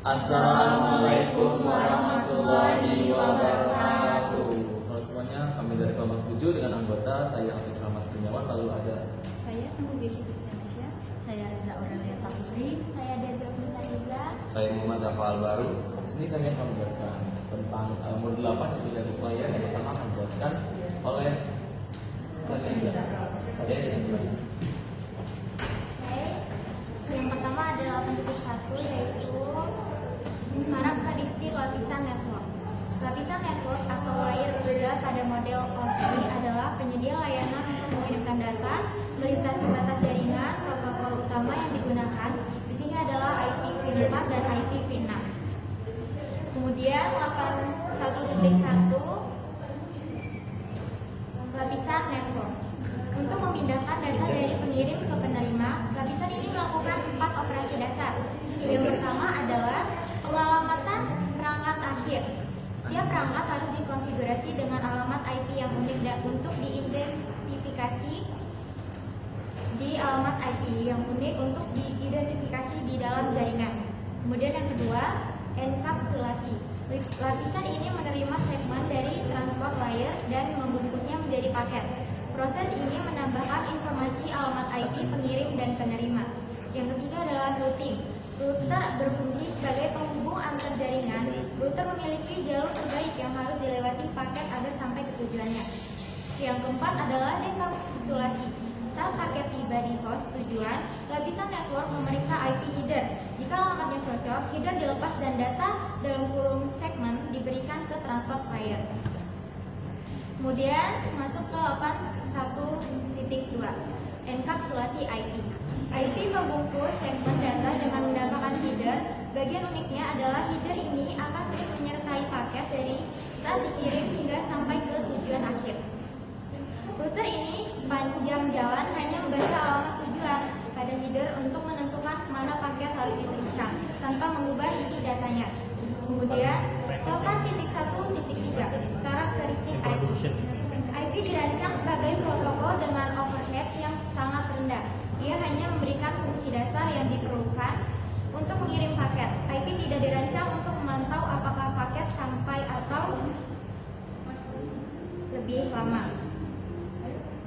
Assalamualaikum warahmatullahi wabarakatuh. Halo semuanya, kami dari kelompok 7 dengan anggota saya Hafiz Rahmat Kurniawan, lalu ada Saya Tunggu Devi Indonesia. Saya Reza Aurelia Saputri. Saya Dezra Nusaiza. Saya Muhammad Afal Baru. di sini kami akan menjelaskan tentang modul 8 yaitu dari player yang pertama akan dijelaskan oleh Saneza. Ada yang silakan. Yang pertama adalah bentuk 1 yaitu karakteristik lapisan network. Lapisan network atau layer berada pada model OSI adalah penyedia layanan untuk mengirimkan data melintasi batas jaringan. Protokol utama yang digunakan di sini adalah IPv4 dan IPv6. Kemudian 81.1 lapisan network. Untuk memindahkan data dari pengirim ke penerima, lapisan ini melakukan 4 operasi dasar. Yang pertama adalah pengalamatan perangkat akhir. Setiap perangkat harus dikonfigurasi dengan alamat IP yang unik dan untuk diidentifikasi di alamat IP yang unik untuk diidentifikasi di dalam jaringan. Kemudian yang kedua, enkapsulasi. Lapisan ini menerima segmen dari transport layer dan membungkusnya menjadi paket. Proses ini menambahkan informasi alamat IP pengirim dan penerima. Yang ketiga adalah routing. Router berfungsi sebagai penghubung antar jaringan. Router memiliki jalur terbaik yang harus dilewati paket agar sampai ke tujuannya. Yang keempat adalah dekapsulasi. Saat paket tiba di host tujuan, lapisan network memeriksa IP header. Jika alamatnya cocok, header dilepas dan data dalam kurung segmen diberikan ke transport layer. Kemudian masuk ke 81.2 enkapsulasi IP. IP membungkus segmen data dengan menambahkan header. Bagian uniknya adalah header ini akan terus menyertai paket dari saat dikirim hingga sampai ke tujuan akhir. Router ini sepanjang jalan hanya membaca alamat tujuan pada header untuk menentukan kemana paket harus diteruskan tanpa mengubah isi datanya. Kemudian 8.1.3 karakteristik IP. IP dirancang sebagai protokol dengan overhead yang sangat rendah. Ia hanya memberikan fungsi dasar yang diperlukan untuk mengirim paket. IP tidak dirancang untuk memantau apakah paket sampai atau lebih lama.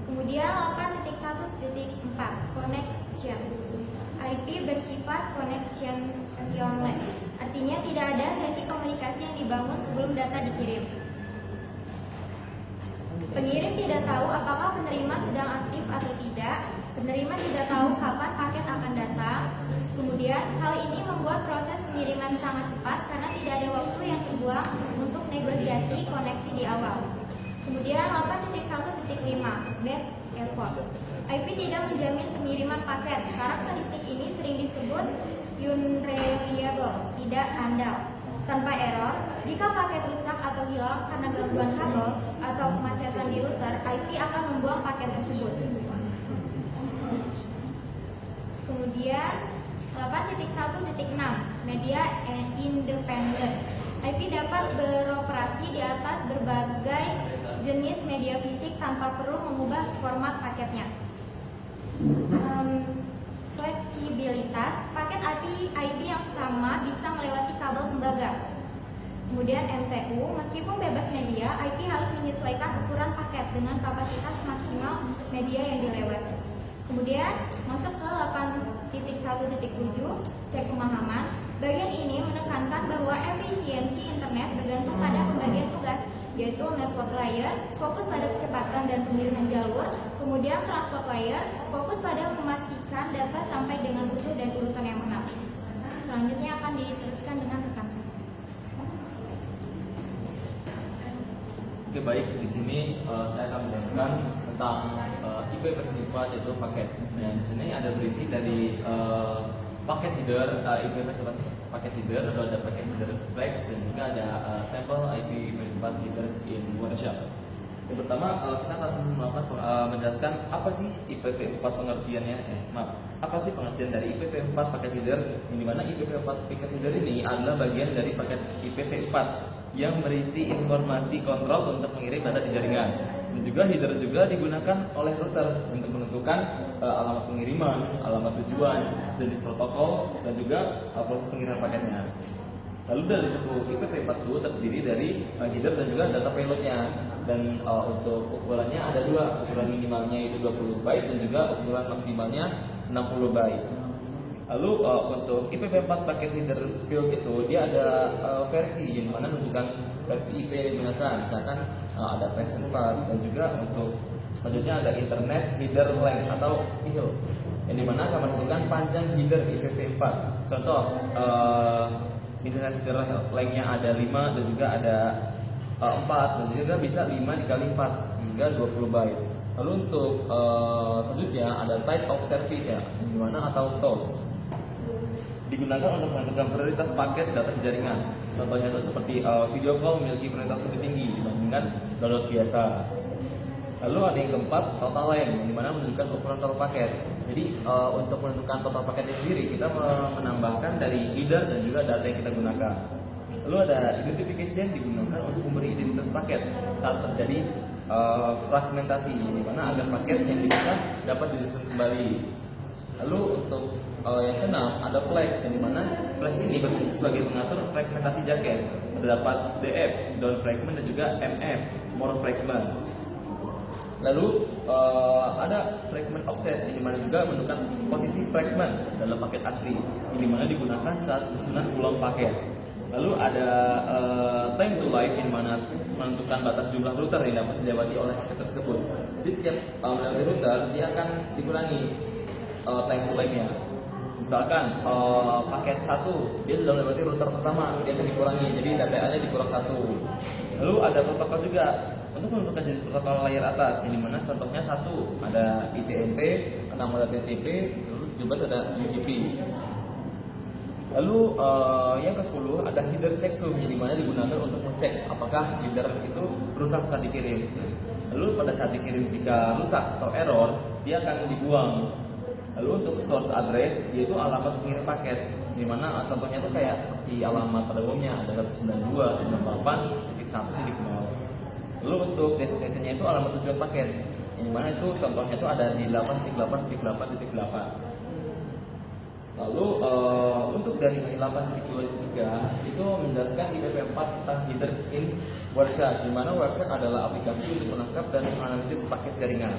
Kemudian 8.1.4 connection. IP bersifat connectionless. Artinya tidak ada sesi komunikasi yang dibangun sebelum data dikirim. Pengirim tidak tahu apakah penerima sedang aktif atau tidak. Penerima tidak tahu kapan paket akan datang. Kemudian hal ini membuat proses pengiriman sangat cepat karena tidak ada waktu yang terbuang untuk negosiasi koneksi di awal. Kemudian 8.1.5 best effort. IP tidak menjamin pengiriman paket. Karakteristik ini sering disebut unreliable, tidak andal. Tanpa error, jika paket rusak atau hilang karena gangguan kabel atau kemacetan di router, IP akan membuang paket tersebut. Kemudian 8.1.6 media independent. IP dapat beroperasi di atas berbagai jenis media fisik tanpa perlu mengubah format paketnya. Fleksibilitas, paket IP yang sama bisa melewati kabel tembaga. Kemudian MTU, meskipun bebas media, IP harus menyesuaikan ukuran paket dengan kapasitas maksimal media yang dilewati. Kemudian masuk ke 8.1.7 cek pemahaman. Bagian ini menekankan bahwa efisiensi internet bergantung pada pembagian tugas, yaitu network layer fokus pada kecepatan dan pemilihan jalur, kemudian transport layer fokus pada memastikan data sampai dengan utuh dan urutan yang benar. Selanjutnya akan diteruskan dengan rekan saya. Oke, baik, di sini saya akan menjelaskan tentang IP versi 4 yaitu paket. Dan di sini ada berisi dari paket header, IP versi 4 paket header, lalu ada paket header flex dan juga ada sampel IP versi 4 headers in workshop. Yang pertama kita akan menjelaskan apa sih IPv4 pengertiannya. Apa sih pengertian dari IPv4 paket header? Di mana IPv4 paket header ini adalah bagian dari paket IPv4 yang berisi informasi kontrol untuk mengirim data di jaringan. Dan juga header juga digunakan oleh router untuk menentukan alamat pengiriman, alamat tujuan, jenis protokol, dan juga proses pengiriman paketnya. Lalu dari suku IPv4 terdiri dari header dan juga data payloadnya. Dan untuk ukurannya ada dua, ukuran minimalnya itu 20 byte dan juga ukuran maksimalnya 60 byte. Lalu untuk IPv4 paket header field itu dia ada versi yang mana menunjukkan versi IP yang digunakan. Misalkan ada version 4 dan juga untuk selanjutnya ada internet header length atau IHL yang dimana akan menentukan panjang header IPv4. Contoh internet header length-nya ada 5 dan juga ada 4 dan juga bisa 5 dikali 4 hingga 20 byte. Lalu untuk selanjutnya ada type of service ya, yang dimana atau TOS digunakan untuk menentukan prioritas paket data di jaringan. Contohnya itu seperti video call memiliki prioritas lebih tinggi dibandingkan download biasa. Lalu ada yang keempat, total length, yang dimana menunjukkan ukuran total paket. Jadi untuk menentukan total paketnya sendiri, kita menambahkan dari header dan juga data yang kita gunakan. Lalu ada identification digunakan untuk memberi identitas paket saat terjadi fragmentasi, di mana agar paket yang dipisah dapat disusun kembali. Lalu untuk yang keenam ada flags, yang dimana flags ini berfungsi sebagai pengatur fragmentasi jaket. Terdapat DF, down fragment, dan juga MF, more fragments. Lalu ada fragment offset, yang dimana juga menentukan posisi fragment dalam paket asli, yang dimana digunakan saat susunan ulang paket. Lalu ada time to life, yang mana menentukan batas jumlah router yang dapat dilewati oleh paket tersebut. Jadi setiap melewati router dia akan dikurangi time to life-nya. Misalkan paket 1 dia sudah melewati router pertama, dia akan dikurangi, jadi data-nya dikurang 1. Lalu ada protokol juga untuk menentukan jenis protokol layar atas, yang dimana contohnya 1 ada ICMP, 6 ada TCP, lalu 17 ada UDP. Lalu yang ke-10 ada header check sum, yang dimana digunakan untuk mengecek apakah header itu rusak saat dikirim. Lalu pada saat dikirim jika rusak atau error, dia akan dibuang. Lalu untuk source address, yaitu alamat pengirim paket, di mana contohnya itu kayak seperti alamat pada umumnya ada 192.168.1.0. Lalu untuk destination-nya itu alamat tujuan paket, yang mana itu contohnya itu ada di 8.8.8.8. Lalu untuk dari 8.2.3 itu menjelaskan IPv4 tentang headers in WireShark, di mana WireShark adalah aplikasi untuk menangkap dan menganalisis paket jaringan.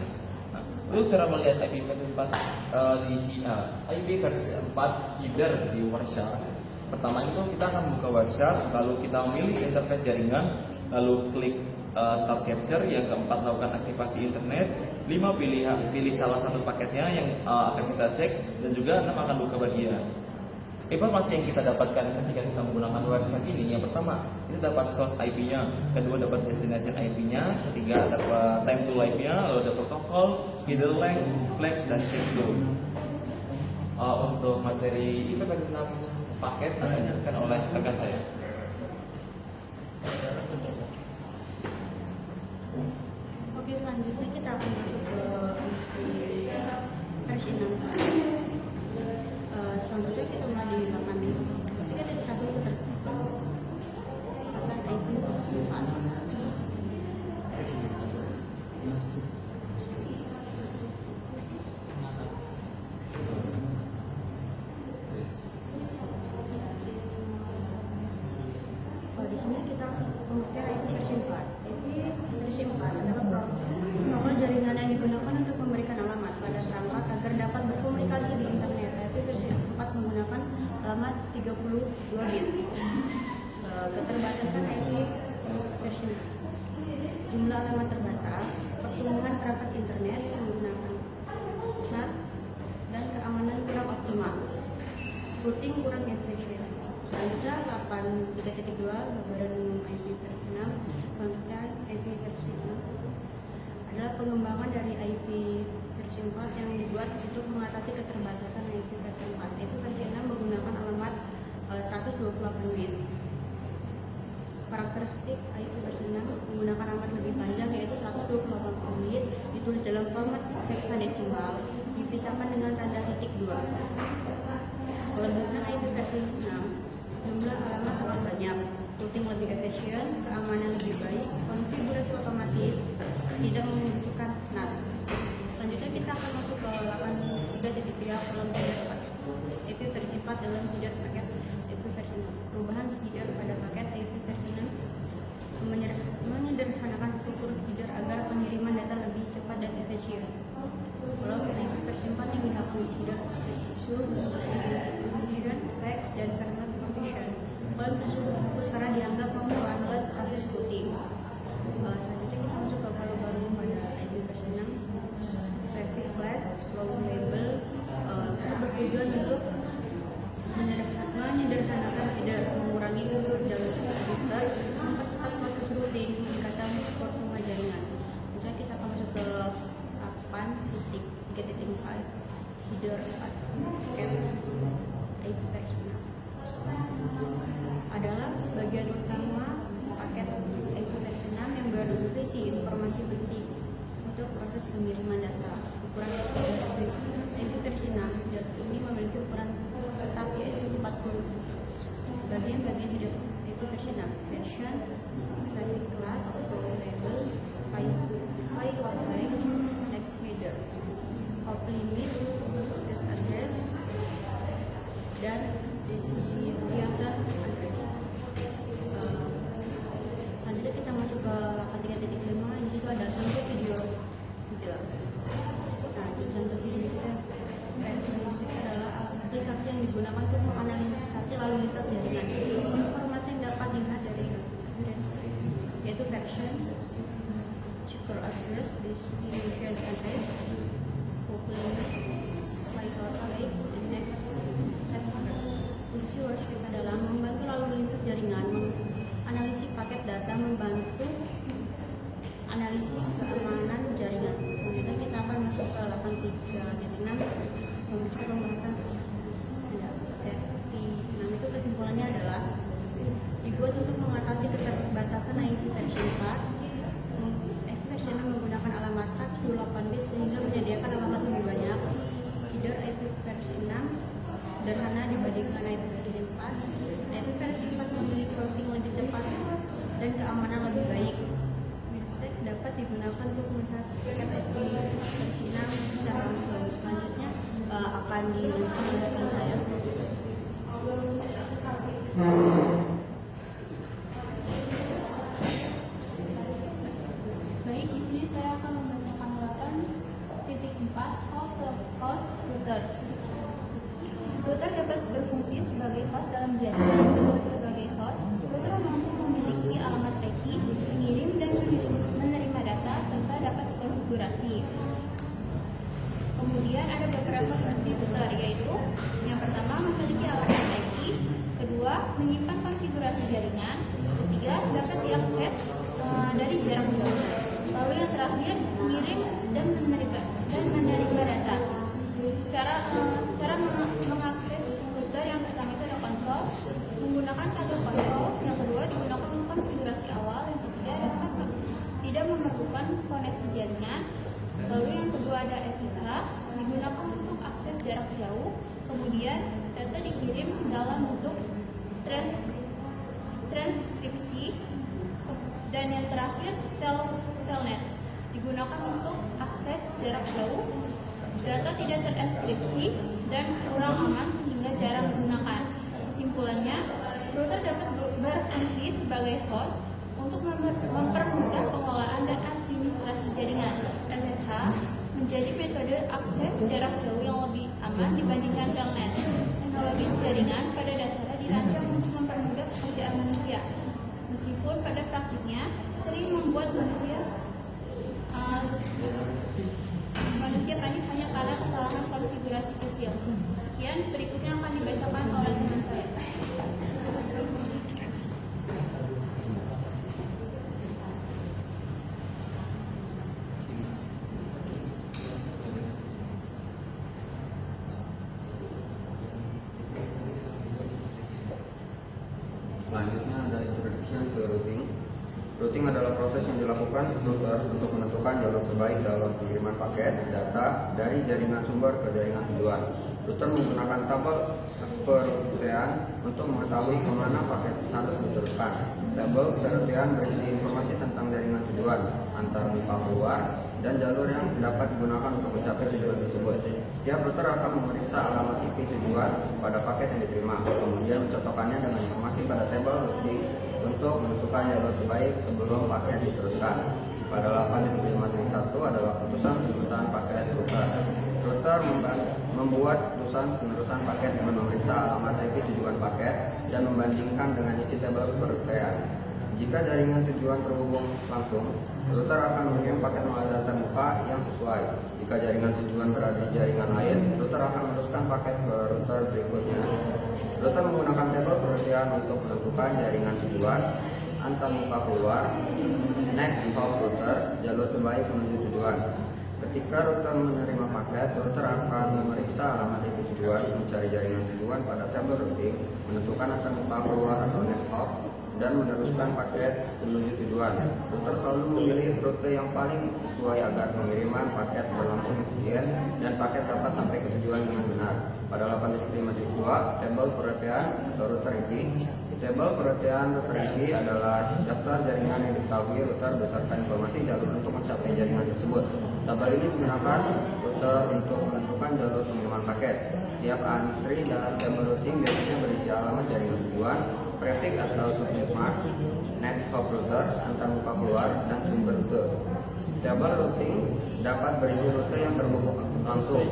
Lalu cara melihat IP versi 4 IP versi 4 header di WireShark. Pertama itu kita akan membuka WireShark, lalu kita memilih interface jaringan, lalu klik start capture. Yang keempat, lakukan aktivasi internet. 5 pilih salah satu paketnya yang akan kita cek, dan juga 6 akan buka bagian. Informasi yang kita dapatkan ketika kita menggunakan WireShark ini, yang pertama kita dapat source IP-nya, kedua dapat destination IP-nya, ketiga dapat time to life-nya, lalu ada protokol, header length, flags, dan checksum. Untuk materi IPv6 paket akan dijelaskan oleh rekan saya. Oke, selanjutnya kita akan masuk ke versi 6. Contohnya kita mulai di 8. Kita tidak satu tertentu. Pasal IP versi 4. Di sini kita memakai IP versi 4. IP versi 4 adalah protokol jaringan yang digunakan untuk memberikan alamat pada perangkat agar dapat berkomunikasi di internet. IP versi 4 menggunakan alamat 32 bit. Keterbatasan IP versi 4. Jumlah alamat terbatas, pertumbuhan perangkat internet yang menggunakan NAT, dan keamanan kurang optimal. Routing kurang efisien. Selanjutnya 8.3.2 gambaran umum IP versi 6. Selanjutnya IP versi 6 adalah pengembangan dari IP versi 4 yang dibuat untuk mengatasi keterbatasan IP versi 4. IP versi 6 menggunakan alamat 128 bit. Karakteristik IP versi 6 menggunakan alamat lebih panjang, yaitu 128 bit, ditulis dalam format hexadesimal, dipisahkan dengan tanda titik 2. Kelebihan IP versi 6, jumlah alamat sangat banyak, routing lebih efisien, keamanan lebih baik, konfigurasi otomatis, tidak membutuhkan NAT. Selanjutnya kita akan masuk ke 8.3.3 dalam header paket. IP versi 4 dalam header paket IP versi 4. Perubahan header informasi penting untuk proses pengiriman data. Ukuran IP versi 6 ini memiliki ukuran tetap yaitu 40. Bagian-bagian hidup IP versi 6: version, traffic class, label, firewall length, next header, hop limit, test address, dan destination address. Selanjutnya kita masuk ke 83.5. Di situ ada contoh video header. Nah, di contoh video header adalah aplikasi yang digunakan untuk menganalisasi lalu lintas jaringan. Informasi yang dapat dilihat dari address yaitu version, secure address, destination address, hop limit, firewall length, dan next address. Fungsi worksheet adalah membantu lalu lintas jaringan, analisis paket data, membantu analisis keamanan jaringan. Kemudian kita akan masuk ke 83.6, memeriksa pembahasan. Di 6 itu kesimpulannya adalah dibuat untuk mengatasi keterbatasan IP versi 4. IP versi 6 menggunakan alamat 128 bit sehingga menyediakan alamat lebih banyak. Header IP versi 6 sederhana dibandingkan IP versi 4. IP versi 4 memiliki routing lebih cepat dan keamanan lebih baik. Mirsec dapat digunakan untuk melihat paket IP versi 6 secara langsung. Selanjutnya akan dilanjutkan oleh rekan saya. Baik, di sini saya akan membacakan 8.4 host router. Router dapat berfungsi sebagai host dalam jaringan. Sebagai host, router mampu memiliki alamat IP, mengirim dan menerima data serta dapat konfigurasi. Kemudian ada beberapa fungsi router, yaitu yang pertama memiliki alamat IP, kedua menyimpan konfigurasi jaringan, ketiga dapat diakses dari jarak jauh, lalu yang terakhir mengirim dan menerima data. Cara mengakses router yang pertama itu ada konsol, menggunakan kabel konsol, yang kedua digunakan untuk konfigurasi awal, yang ketiga tidak memerlukan koneksi jaringan, lalu yang kedua ada SSH, digunakan untuk akses jarak jauh, kemudian data dikirim dalam bentuk transkripsi, dan yang terakhir telnet, digunakan untuk akses jarak jauh. Data tidak terenskripsi dan kurang aman sehingga jarang digunakan. Kesimpulannya, router dapat berfungsi sebagai host untuk mempermudah pengelolaan dan administrasi jaringan. SSH menjadi metode akses jarak jauh yang lebih aman dibandingkan telnet. Teknologi jaringan pada dasarnya dirancang untuk mempermudah pekerjaan manusia, meskipun pada praktiknya sering membuat manusia panik hanya karena kesalahan konfigurasi kecil. Sekian, berikutnya akan dibacakan oleh teman saya. Selanjutnya ada introduction to routing. Routing adalah proses yang dilakukan router untuk menentukan jalur terbaik dalam pengiriman paket data dari jaringan sumber ke jaringan tujuan. Router menggunakan tabel peruntukan untuk mengetahui kemana paket harus diteruskan. Tabel peruntukan berisi informasi tentang jaringan tujuan, antar muka keluar, dan jalur yang dapat digunakan untuk mencapai tujuan tersebut. Setiap router akan memeriksa alamat IP tujuan pada paket yang diterima, kemudian mencocokkannya dengan informasi pada tabel routing untuk menentukan jalur terbaik sebelum paket diteruskan. Pada 8.5.1 adalah putusan penerusan paket router. Router membuat putusan penerusan paket dengan memeriksa alamat IP tujuan paket dan membandingkan dengan isi tabel peruntukan. Jika jaringan tujuan terhubung langsung, router akan mengirim paket melalui antarmuka yang sesuai. Jika jaringan tujuan berada di jaringan lain, router akan meneruskan paket ke router berikutnya. Router menggunakan tabel peruntukan untuk menentukan jaringan tujuan, antarmuka keluar, next hop router, jalur terbaik menuju tujuan. Ketika router menerima paket, router akan memeriksa alamat IP tujuan, mencari jaringan tujuan pada tabel routing, menentukan antarmuka keluar atau next hop, dan meneruskan paket menuju tujuan. Router selalu memilih rute yang paling sesuai agar pengiriman paket berlangsung efisien dan paket dapat sampai ke tujuan dengan benar. Pada 8.5.2, tabel perotean atau router IP. Tabel perotean router IP adalah daftar jaringan yang diketahui router berdasarkan informasi jalur untuk mencapai jaringan tersebut. Tabel ini digunakan router untuk menentukan jalur pengiriman paket. Tiap antri dalam tabel routing biasanya berisi alamat jaringan tujuan, prefix atau subnet mask, next hop router, antar muka keluar, dan sumber rute. Tabel routing dapat berisi rute yang terhubung langsung,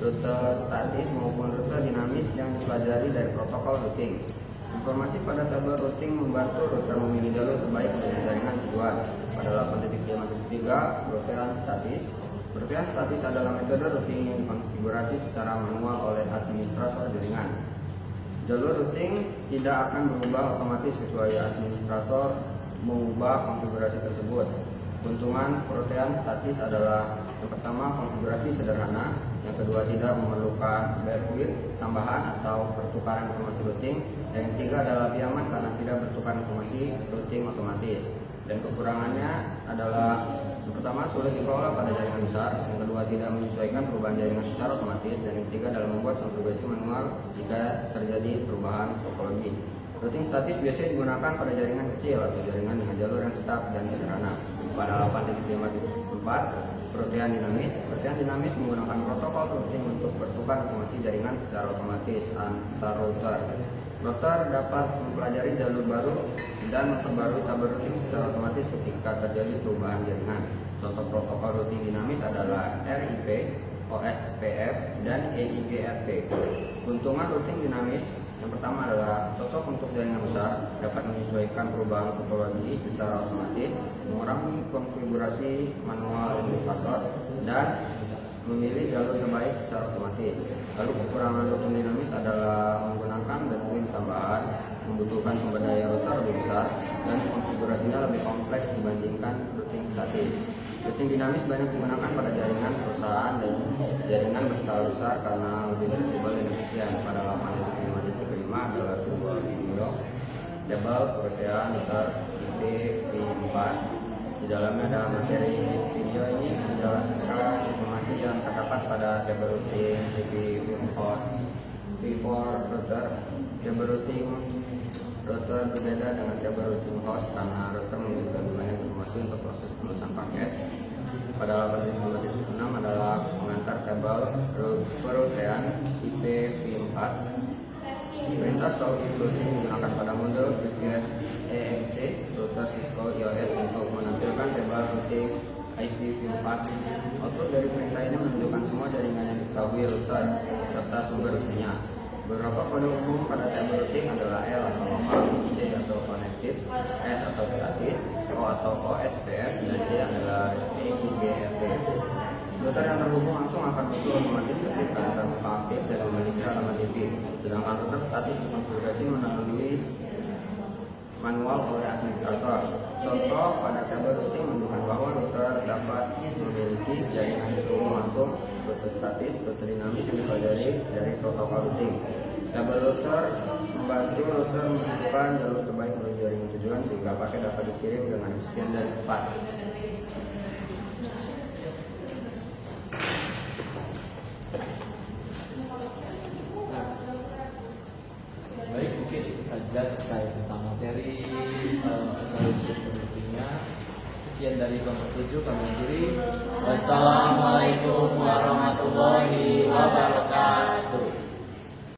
rute statis maupun rute dinamis yang dipelajari dari protokol routing. Informasi pada tabel routing membantu router memilih jalur terbaik untuk jaringan tujuan. Pada 8.5.3, perotean statis. Perotean statis adalah metode routing yang dikonfigurasi secara manual oleh administrator jaringan. Jalur routing tidak akan berubah otomatis kecuali administrator mengubah konfigurasi tersebut. Keuntungan perotean statis adalah yang pertama, konfigurasi sederhana. Yang kedua, tidak memerlukan bandwidth tambahan atau pertukaran informasi routing. Dan yang ketiga adalah lebih aman karena tidak bertukar informasi routing otomatis. Dan kekurangannya adalah yang pertama, sulit dikelola pada jaringan besar. Yang kedua, tidak menyesuaikan perubahan jaringan secara otomatis. Dan yang ketiga adalah membuat konfigurasi manual jika terjadi perubahan topologi. Routing statis biasanya digunakan pada jaringan kecil atau jaringan dengan jalur yang tetap dan sederhana. Pada 8.5.4, perotean dinamis. Perotean dinamis menggunakan protokol routing untuk bertukar informasi jaringan secara otomatis antar router. Router dapat mempelajari jalur baru dan memperbarui tabel routing secara otomatis ketika terjadi perubahan jaringan. Contoh protokol routing dinamis adalah RIP, OSPF, dan EIGRP. Keuntungan routing dinamis yang pertama adalah cocok untuk jaringan besar, dapat menyesuaikan perubahan topologi secara otomatis, mengurangi konfigurasi manual indikator, dan memilih jalur terbaik secara otomatis. Lalu kekurangan routing dinamis adalah menggunakan bandwidth tambahan, membutuhkan sumber daya router lebih besar, dan konfigurasinya lebih kompleks dibandingkan routing statis. Routing dinamis banyak digunakan pada jaringan perusahaan dan jaringan berskala besar karena lebih fleksibel dan efisien. Pada 8.5.5 adalah sebuah video tabel perotean router IPv4. Di dalamnya ada materi video ini menjelaskan informasi yang terdapat pada tabel routing IPv4 router. Tabel routing router berbeda dengan tabel routing host karena router memiliki lebih banyak informasi untuk proses penulisan paket. Pada 8.5.6 adalah pengantar tabel perotean IPv4. Perintah stop routing digunakan pada model previous EXE router Cisco IOS untuk menampilkan tabel routing IPv4. Output dari perintah ini menunjukkan semua jaringan yang diketahui router serta sumber routingnya. Beberapa kode umum pada tabel routing adalah L atau lokal, C atau connected, S atau statis, O atau OSPF, dan D adalah EIGRP. Router yang terhubung langsung akan muncul otomatis ketika terbuka aktif dan memiliki alamat IP. Sedangkan router statis dikonfigurasi melalui manual oleh administrator. Contoh pada tabel routing menunjukkan bahwa router dapat memiliki jaringan terhubung langsung, rute statis, rute dinamis yang dipelajari dari protokol routing. Tabel router membantu router menentukan jalur terbaik menuju jaringan tujuan sehingga paket dapat dikirim dengan efisien dan cepat. Baik, mungkin itu saja terkait tentang materi routingnya. Sekian dari kelompok 7 kami akhiri. Wassalamualaikum warahmatullahi wabarakatuh.